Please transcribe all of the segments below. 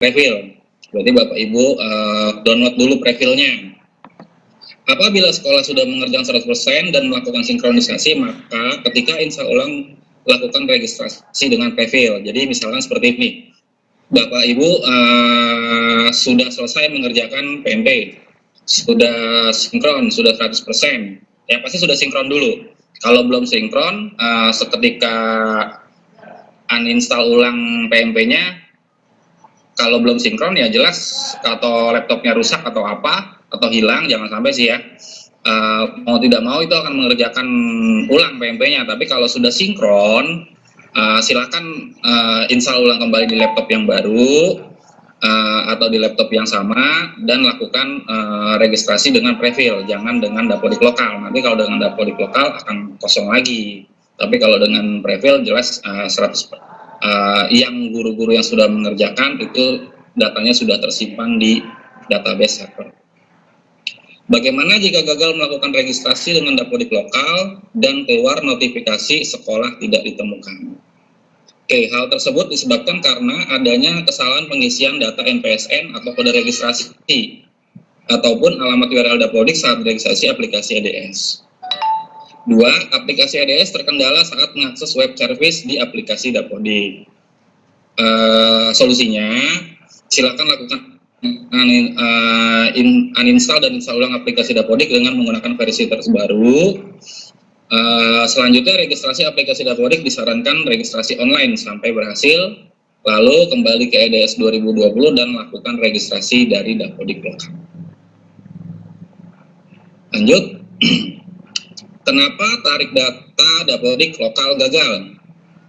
Previl. Berarti Bapak Ibu download dulu Previlnya. Apabila sekolah sudah mengerjakan 100% dan melakukan sinkronisasi, maka ketika install ulang, lakukan registrasi dengan Previl. Jadi misalkan seperti ini, Bapak Ibu sudah selesai mengerjakan PMP, sudah sinkron, sudah 100%, ya pasti sudah sinkron dulu. Kalau belum sinkron, seketika uninstall ulang PMP-nya, kalau belum sinkron ya jelas atau laptopnya rusak atau apa, atau hilang, jangan sampai sih ya. Mau tidak mau itu akan mengerjakan ulang PMP-nya. Tapi kalau sudah sinkron, silakan install ulang kembali di laptop yang baru atau di laptop yang sama dan lakukan registrasi dengan Previl, jangan dengan Dapodik lokal. Nanti kalau dengan Dapodik lokal akan kosong lagi. Tapi kalau dengan Previl jelas 100%. Yang guru-guru yang sudah mengerjakan itu datanya sudah tersimpan di database server. Bagaimana jika gagal melakukan registrasi dengan Dapodik lokal dan keluar notifikasi sekolah tidak ditemukan? Oke, hal tersebut disebabkan karena adanya kesalahan pengisian data NPSN atau kode registrasi ataupun alamat URL Dapodik saat registrasi aplikasi EDS. 2. Aplikasi EDS terkendala saat mengakses web service di aplikasi Dapodik. Solusinya, silakan lakukan uninstall dan install ulang aplikasi Dapodik dengan menggunakan versi terbaru. Selanjutnya, registrasi aplikasi Dapodik disarankan registrasi online sampai berhasil, lalu kembali ke EDS 2020 dan lakukan registrasi dari Dapodik lokal. Lanjut. Kenapa tarik data Dapodik lokal gagal?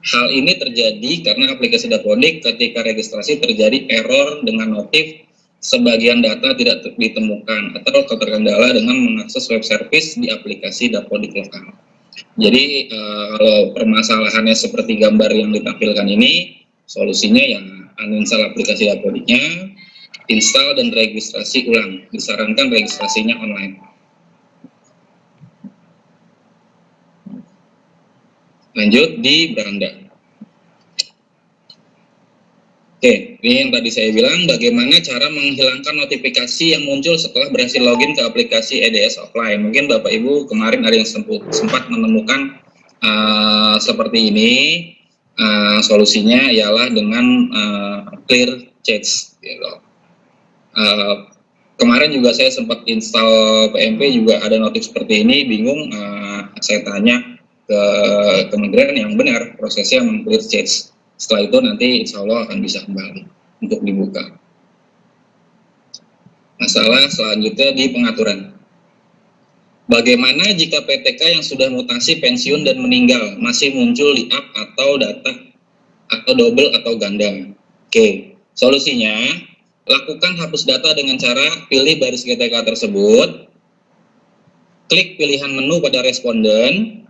Hal ini terjadi karena aplikasi Dapodik ketika registrasi terjadi error dengan notif sebagian data tidak ditemukan atau terkendala dengan mengakses web service di aplikasi Dapodik lokal. Jadi kalau permasalahannya seperti gambar yang ditampilkan ini, solusinya ya uninstall aplikasi Dapodiknya, install dan registrasi ulang. Disarankan registrasinya online. Lanjut di beranda. Oke, ini yang tadi saya bilang, bagaimana cara menghilangkan notifikasi yang muncul setelah berhasil login ke aplikasi EDS offline. Mungkin Bapak Ibu kemarin ada yang sempat menemukan seperti ini. Solusinya ialah dengan clear chats. Gitu. Kemarin juga saya sempat install PMP juga ada notif seperti ini, bingung. Saya tanya ke kementerian yang benar prosesnya meng-clear chats. Setelah itu nanti insya Allah akan bisa kembali untuk dibuka. Masalah selanjutnya di pengaturan. Bagaimana jika PTK yang sudah mutasi pensiun dan meninggal masih muncul di app atau data atau double atau ganda? Oke, solusinya lakukan hapus data dengan cara pilih baris GTK tersebut, klik pilihan menu pada responden,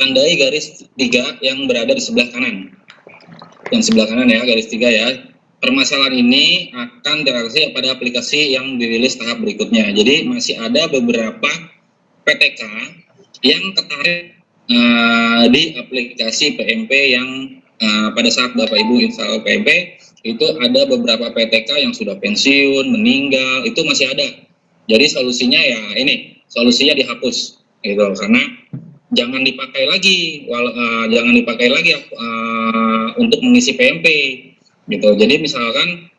tandai garis 3 yang berada di sebelah kanan. Yang sebelah kanan ya, garis 3 ya. Permasalahan ini akan terrealisasi pada aplikasi yang dirilis tahap berikutnya. Jadi masih ada beberapa PTK yang tertarik di aplikasi PMP yang pada saat Bapak Ibu install PMP, itu ada beberapa PTK yang sudah pensiun, meninggal, itu masih ada. Jadi solusinya ya ini, solusinya dihapus gitu, karena jangan dipakai lagi, untuk mengisi PMP gitu. Jadi misalkan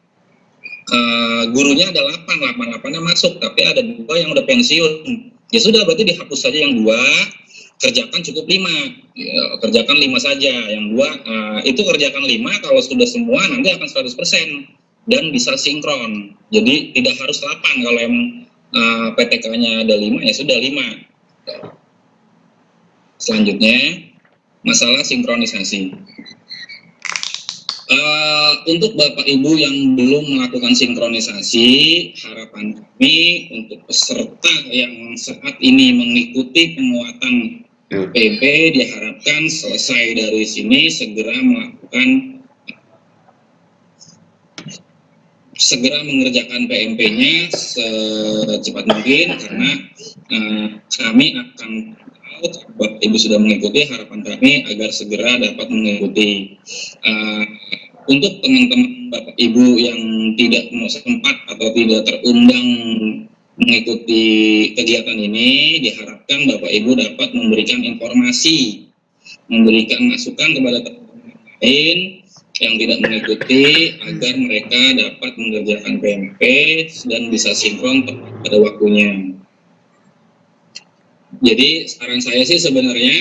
gurunya ada 8-nya masuk, tapi ada 2 yang udah pensiun, ya sudah berarti dihapus saja yang 2, kerjakan cukup 5, ya, kerjakan 5 saja, yang 2 itu kerjakan 5, kalau sudah semua nanti akan 100% dan bisa sinkron. Jadi tidak harus 8, kalau emang PTK-nya ada 5 ya sudah 5. Selanjutnya, masalah sinkronisasi. Untuk Bapak Ibu yang belum melakukan sinkronisasi, harapan kami untuk peserta yang saat ini mengikuti penguatan PP diharapkan selesai dari sini segera mengerjakan PMP-nya secepat mungkin, karena kami akan Bapak Ibu sudah mengikuti, harapan kami agar segera dapat mengikuti. Untuk teman-teman Bapak Ibu yang tidak sempat atau tidak terundang mengikuti kegiatan ini, diharapkan Bapak Ibu dapat memberikan informasi, memberikan masukan kepada teman-teman lain yang tidak mengikuti agar mereka dapat mengerjakan PMP dan bisa sinkron pada waktunya. Jadi saran saya sih sebenarnya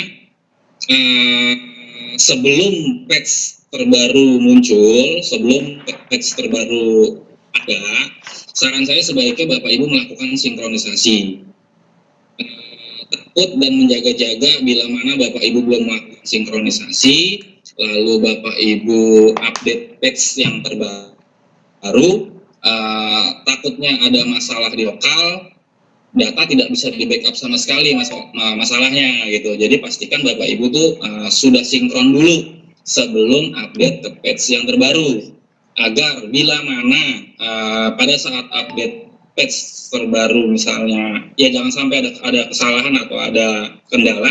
sebelum patch terbaru muncul, sebelum patch terbaru ada, saran saya sebaiknya Bapak Ibu melakukan sinkronisasi. Takut dan menjaga-jaga bila mana Bapak Ibu belum melakukan sinkronisasi, lalu Bapak Ibu update patch yang terbaru, takutnya ada masalah di lokal, data tidak bisa di backup sama sekali masalahnya gitu. Jadi pastikan Bapak Ibu tuh sudah sinkron dulu sebelum update ke patch yang terbaru, agar bila mana pada saat update patch terbaru misalnya, ya jangan sampai ada kesalahan atau ada kendala.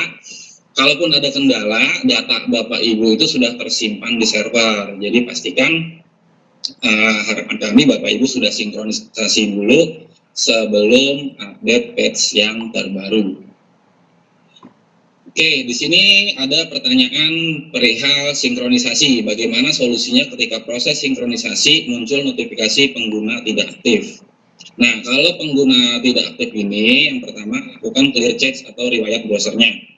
Kalaupun ada kendala, data Bapak Ibu itu sudah tersimpan di server. Jadi pastikan harapan kami Bapak Ibu sudah sinkronisasi dulu sebelum update patch yang terbaru. Oke, di sini ada pertanyaan perihal sinkronisasi. Bagaimana solusinya ketika proses sinkronisasi muncul notifikasi pengguna tidak aktif? Nah, kalau pengguna tidak aktif ini, yang pertama lakukan clear checks atau riwayat browsernya.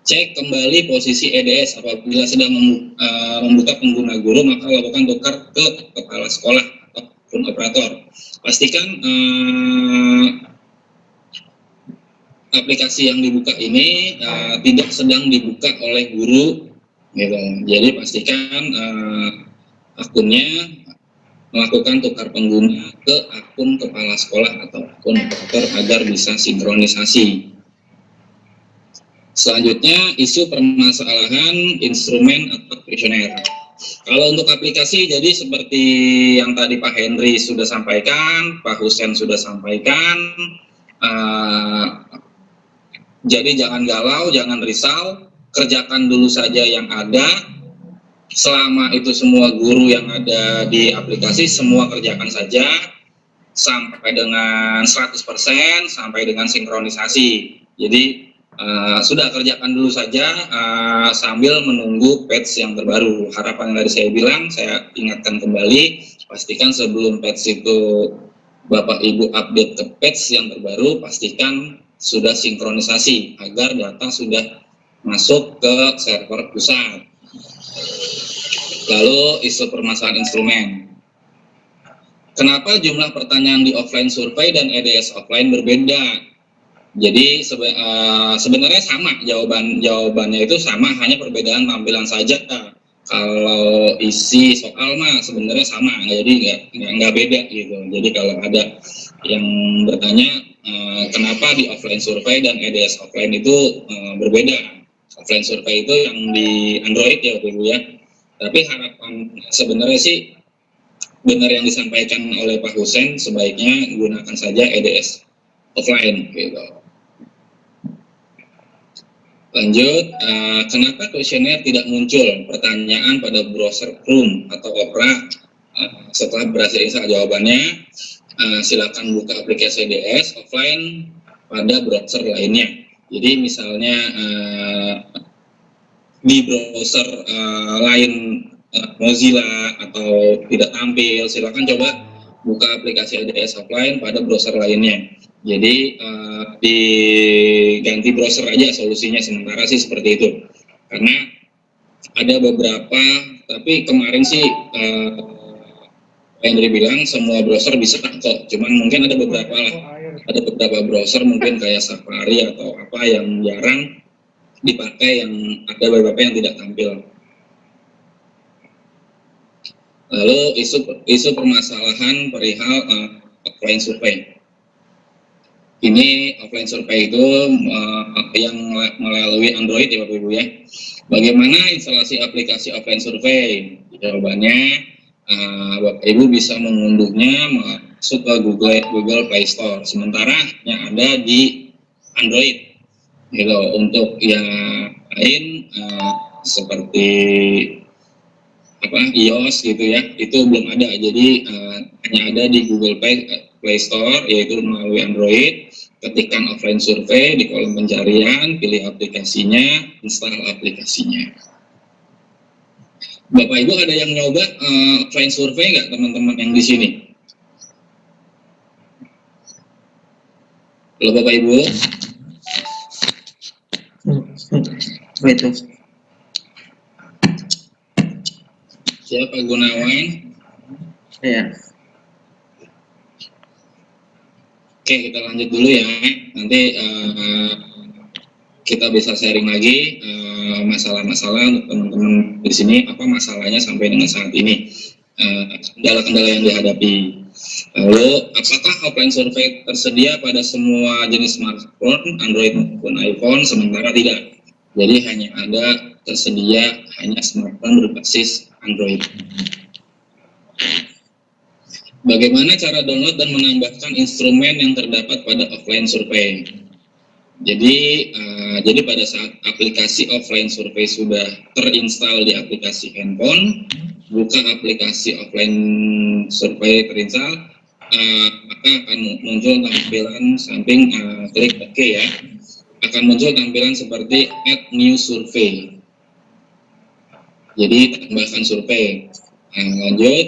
Cek kembali posisi EDS apabila sedang membuka pengguna guru, maka lakukan tukar ke kepala sekolah atau akun operator. Pastikan aplikasi yang dibuka ini tidak sedang dibuka oleh guru, gitu. Jadi pastikan akunnya melakukan tukar pengguna ke akun kepala sekolah atau akun operator agar bisa sinkronisasi. Selanjutnya, isu permasalahan instrumen atau kuesioner. Kalau untuk aplikasi, jadi seperti yang tadi Pak Henry sudah sampaikan, Pak Husen sudah sampaikan, jadi jangan galau, jangan risau, kerjakan dulu saja yang ada. Selama itu semua guru yang ada di aplikasi, semua kerjakan saja sampai dengan 100%, sampai dengan sinkronisasi. Jadi sudah kerjakan dulu saja sambil menunggu patch yang terbaru. Harapan yang tadi saya bilang, saya ingatkan kembali, pastikan sebelum patch itu Bapak Ibu update ke patch yang terbaru, pastikan sudah sinkronisasi agar data sudah masuk ke server pusat. Lalu isu permasalahan instrumen. Kenapa jumlah pertanyaan di offline survei dan EDS offline berbeda? Jadi sebenarnya sama, jawabannya itu sama, hanya perbedaan tampilan saja. Kalau isi soal mah sebenarnya sama, jadi nggak beda gitu. Jadi kalau ada yang bertanya kenapa di offline survei dan EDS offline itu berbeda. Offline survei itu yang di Android ya Ibu ya. Tapi harapan sebenarnya sih benar yang disampaikan oleh Pak Husen, sebaiknya gunakan saja EDS offline gitu. Lanjut, kenapa kuesioner tidak muncul pertanyaan pada browser Chrome atau Opera? Setelah berhasil install jawabannya, silakan buka aplikasi EDS offline pada browser lainnya. Jadi misalnya di browser lain Mozilla atau tidak tampil, silakan coba buka aplikasi EDS offline pada browser lainnya. Jadi diganti browser aja solusinya sementara sih seperti itu. Karena ada beberapa, tapi kemarin sih Henry bilang semua browser bisa kok. Cuman mungkin ada beberapa lah, ada beberapa browser mungkin kayak Safari atau apa yang jarang dipakai, yang ada beberapa yang tidak tampil. Lalu isu permasalahan perihal offline survei. Ini offline survei itu yang melalui Android ya Bapak Ibu ya. Bagaimana instalasi aplikasi offline survei? Jawabannya Bapak Ibu bisa mengunduhnya masuk ke Google Play Store. Sementara yang ada di Android. Gitu. Untuk yang lain seperti iOS gitu ya, itu belum ada. Jadi hanya ada di Google Play Store, yaitu melalui Android. Ketikkan offline survei di kolom pencarian, pilih aplikasinya, install aplikasinya. Bapak Ibu ada yang nyoba offline survei nggak, teman-teman yang di sini? Halo Bapak Ibu. Itu. Siapa Gunawan? Iya. Oke, kita lanjut dulu ya. Nanti kita bisa sharing lagi masalah-masalah untuk teman-teman di sini, apa masalahnya sampai dengan saat ini, kendala-kendala yang dihadapi. Lalu, apakah offline survei tersedia pada semua jenis smartphone, Android maupun iPhone? Sementara tidak. Jadi hanya ada tersedia hanya smartphone berbasis Android. Bagaimana cara download dan menambahkan instrumen yang terdapat pada offline survei? Jadi pada saat aplikasi offline survei sudah terinstall di aplikasi handphone, buka aplikasi offline survei terinstall, maka akan muncul tampilan samping klik OK ya, akan muncul tampilan seperti Add New Survey. Jadi tambahkan survei. Lanjut,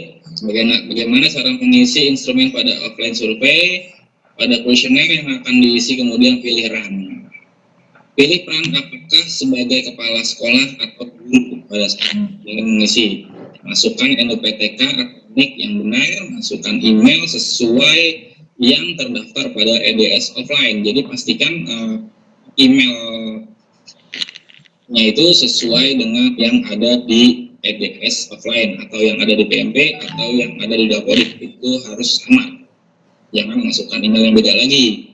bagaimana cara mengisi instrumen pada offline survei? Pada kuesioner yang akan diisi kemudian pilih run. Pilih peran apakah sebagai kepala sekolah atau guru pada saat mengisi. Masukkan NUPTK atau NIK yang benar, masukkan email sesuai yang terdaftar pada EDS offline. Jadi pastikan emailnya itu sesuai dengan yang ada di EDS offline atau yang ada di PMP atau yang ada di Dapodik, itu harus sama. Jangan masukkan email yang beda lagi.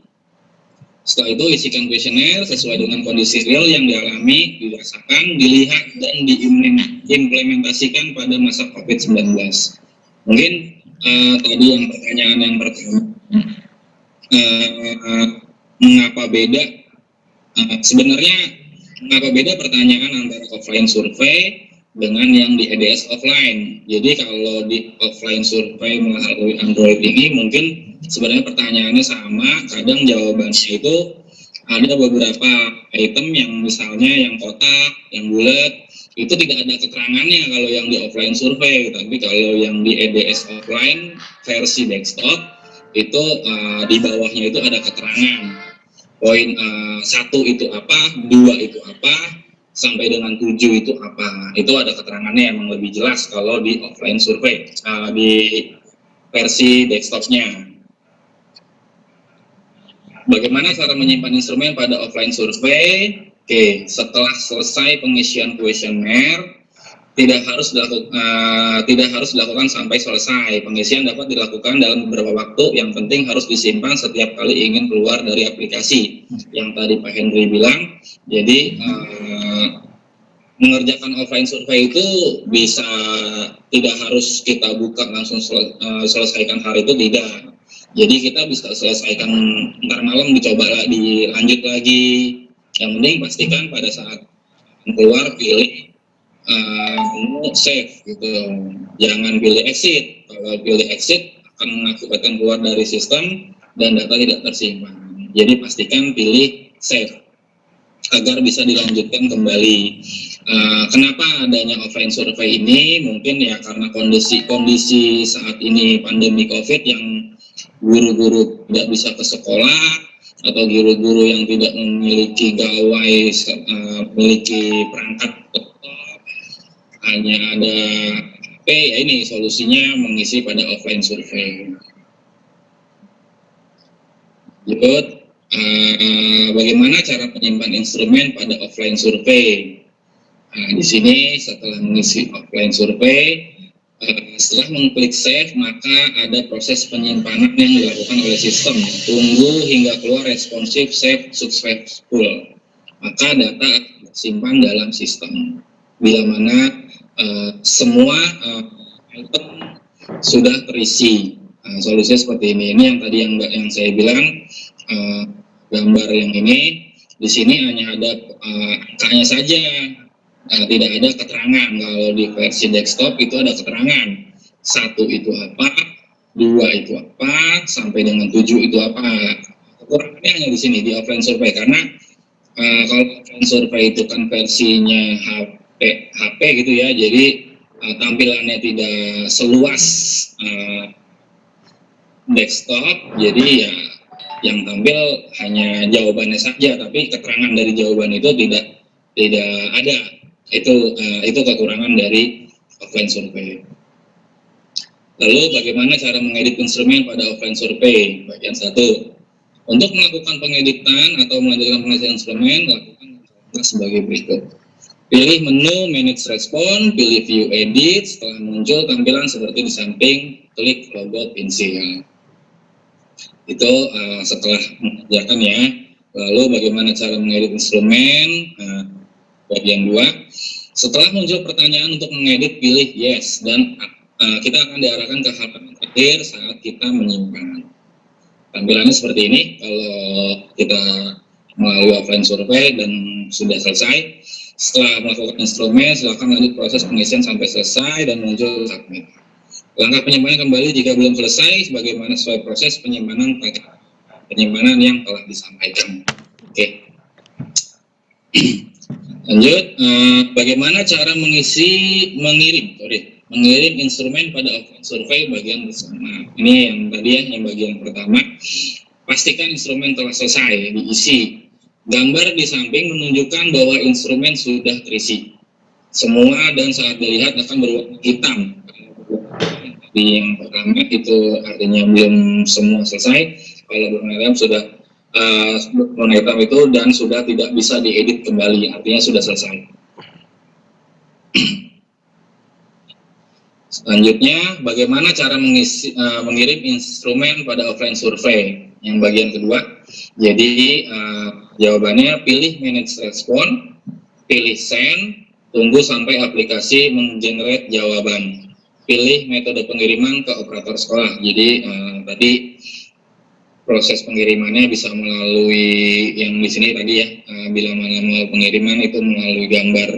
Setelah itu isikan kuesioner sesuai dengan kondisi real yang dialami, dirasakan, dilihat, dan diimplementasikan pada masa COVID-19. Mungkin tadi yang pertanyaan yang pertama, mengapa beda? Sebenarnya mengapa beda pertanyaan antara offline survei dengan yang di EDS offline. Jadi kalau di offline survei melalui Android ini mungkin sebenarnya pertanyaannya sama, kadang jawabannya itu ada beberapa item yang misalnya yang kotak, yang bulat, itu tidak ada keterangannya kalau yang di offline survei. Tapi kalau yang di EDS offline versi desktop itu di bawahnya itu ada keterangan. Poin 1 itu apa, 2 itu apa, sampai dengan 7 itu apa. Itu ada keterangannya yang lebih jelas kalau di offline survei, di versi desktopnya. Bagaimana cara menyimpan instrumen pada offline survei? Oke, setelah selesai pengisian kuesioner, tidak harus dilakukan sampai selesai. Pengisian dapat dilakukan dalam beberapa waktu. Yang penting harus disimpan setiap kali ingin keluar dari aplikasi. Yang tadi Pak Henry bilang, jadi mengerjakan offline survei itu bisa tidak harus kita buka langsung selesaikan hari itu, tidak. Jadi kita bisa selesaikan ntar malam, dilanjut lagi. Yang penting pastikan pada saat keluar pilih save gitu, jangan pilih exit. Kalau pilih exit akan mengakibatkan keluar dari sistem dan data tidak tersimpan. Jadi pastikan pilih save agar bisa dilanjutkan kembali. Kenapa adanya offline survei ini? Mungkin ya karena kondisi saat ini pandemi COVID yang guru-guru tidak bisa ke sekolah atau guru-guru yang tidak memiliki gawai, memiliki perangkat hanya ada HP, ya ini solusinya mengisi pada offline survei. Lanjut, bagaimana cara menyimpan instrumen pada offline survei? Di sini setelah mengisi offline survei, setelah mengklik save, maka ada proses penyimpanan yang dilakukan oleh sistem. Tunggu hingga keluar responsif save successful, maka data akan tersimpan dalam sistem. Bila mana semua item sudah terisi. Solusinya seperti ini. Ini yang tadi yang saya bilang, gambar yang ini di sini hanya ada angkanya saja. tidak ada keterangan. Kalau di versi desktop itu ada keterangan, 1 itu apa, 2 itu apa, sampai dengan 7 itu apa. Kekurangannya hanya di sini di offline survey, karena kalau offline survey itu kan versinya HP gitu ya, jadi tampilannya tidak seluas desktop, jadi ya yang tampil hanya jawabannya saja, tapi keterangan dari jawaban itu tidak ada. Itu kekurangan dari offline survey. Lalu bagaimana cara mengedit instrumen pada offline survey? Bagian 1. Untuk melakukan pengeditan atau melanjutkan pengisian instrumen, lakukan sebagai berikut. Pilih menu Manage Response, pilih View Edit. Setelah muncul tampilan seperti di samping, klik logo pensil. Itu setelah mengerjakan ya. Lalu bagaimana cara mengedit instrumen? Bagian 2. Setelah muncul pertanyaan untuk mengedit, pilih Yes, dan kita akan diarahkan ke halaman terakhir saat kita menyimpan. Tampilannya seperti ini kalau kita melalui offline survey dan sudah selesai. Setelah melakukan instrumen, silakan lanjut proses pengisian sampai selesai dan muncul submit. Langkah penyimpanan kembali jika belum selesai, sebagaimana sesuai proses penyimpanan yang telah disampaikan. Oke. Lanjut, bagaimana cara mengirim instrumen pada offline survey bagian bersama. Ini yang tadi ya, yang bagian pertama. Pastikan instrumen telah selesai diisi. Gambar di samping menunjukkan bahwa instrumen sudah terisi semua dan saat dilihat akan berwarna hitam. Di yang pertama itu artinya belum semua selesai. Kalau berwarna hitam sudah warna hitam itu dan sudah tidak bisa diedit kembali, artinya sudah selesai. Selanjutnya, bagaimana cara mengirim instrumen pada offline survey? Yang bagian kedua. Jadi jawabannya pilih Manage Response, pilih Send, tunggu sampai aplikasi menggenerate jawaban. Pilih metode pengiriman ke operator sekolah. Jadi tadi proses pengirimannya bisa melalui yang di sini tadi ya, bila mana mau pengiriman itu melalui gambar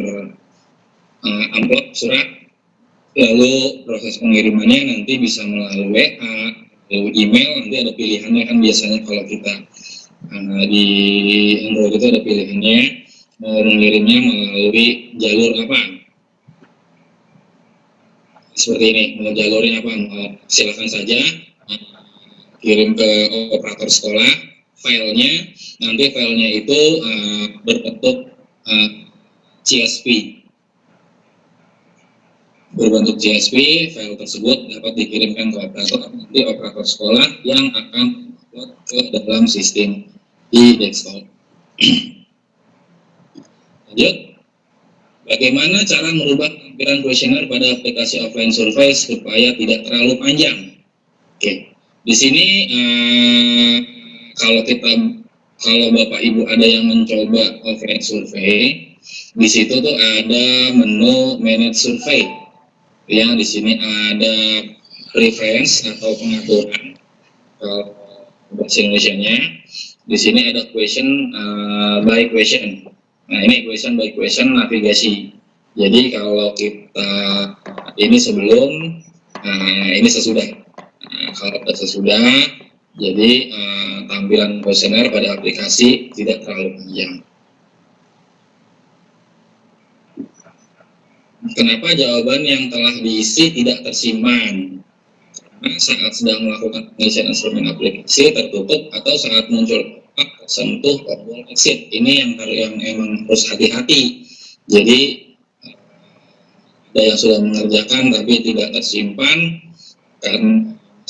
amplop surat. Lalu proses pengirimannya nanti bisa melalui WA, melalui email, nanti ada pilihannya kan biasanya kalau kita di Android itu ada pilihannya mau mengirimnya melalui jalur apa. Seperti ini, mau jalurnya apa, silakan saja kirim ke operator sekolah filenya, nanti filenya itu berbentuk CSV. Berbentuk CSV, file tersebut dapat dikirimkan ke operator, nanti operator sekolah yang akan upload ke dalam sistem di desktop. Lanjut, bagaimana cara merubah tampilan kuesioner pada aplikasi offline survey supaya tidak terlalu panjang? Oke, di sini kalau Bapak Ibu ada yang mencoba offline survey, di situ tuh ada menu Manage Survey. Ya, di sini ada reference atau pengaturan bahasa Indonesianya. Di sini ada question by question. Nah, ini question by question navigasi. Jadi kalau kita ini sebelum, ini sesudah. Kalau sesudah, jadi tampilan kuesioner pada aplikasi tidak terlalu panjang. Kenapa jawaban yang telah diisi tidak tersimpan? Karena saat sedang melakukan pengisian instrumen aplikasi tertutup atau saat muncul sentuh tombol exit. Ini yang emang harus hati-hati. Jadi ada yang sudah mengerjakan tapi tidak tersimpan, kan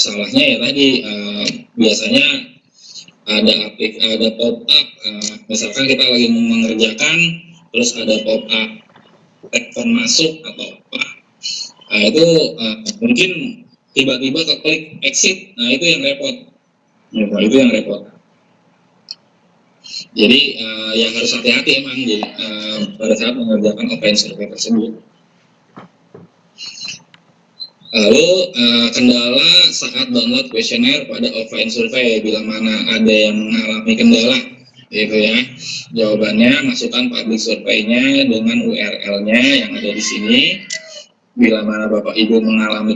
salahnya ya tadi biasanya ada pop up, misalkan kita lagi mengerjakan terus ada pop up telepon masuk atau apa, itu mungkin tiba-tiba keklik exit, nah itu yang repot. Itu yang repot. Jadi yang harus hati-hati emang pada saat mengerjakan offline survey tersebut. Lalu kendala saat download kuesioner pada offline survey, bila mana ada yang mengalami kendala. Gitu ya. Jawabannya masukkan public survey-nya dengan URL-nya yang ada di sini. Bila mana Bapak Ibu mengalami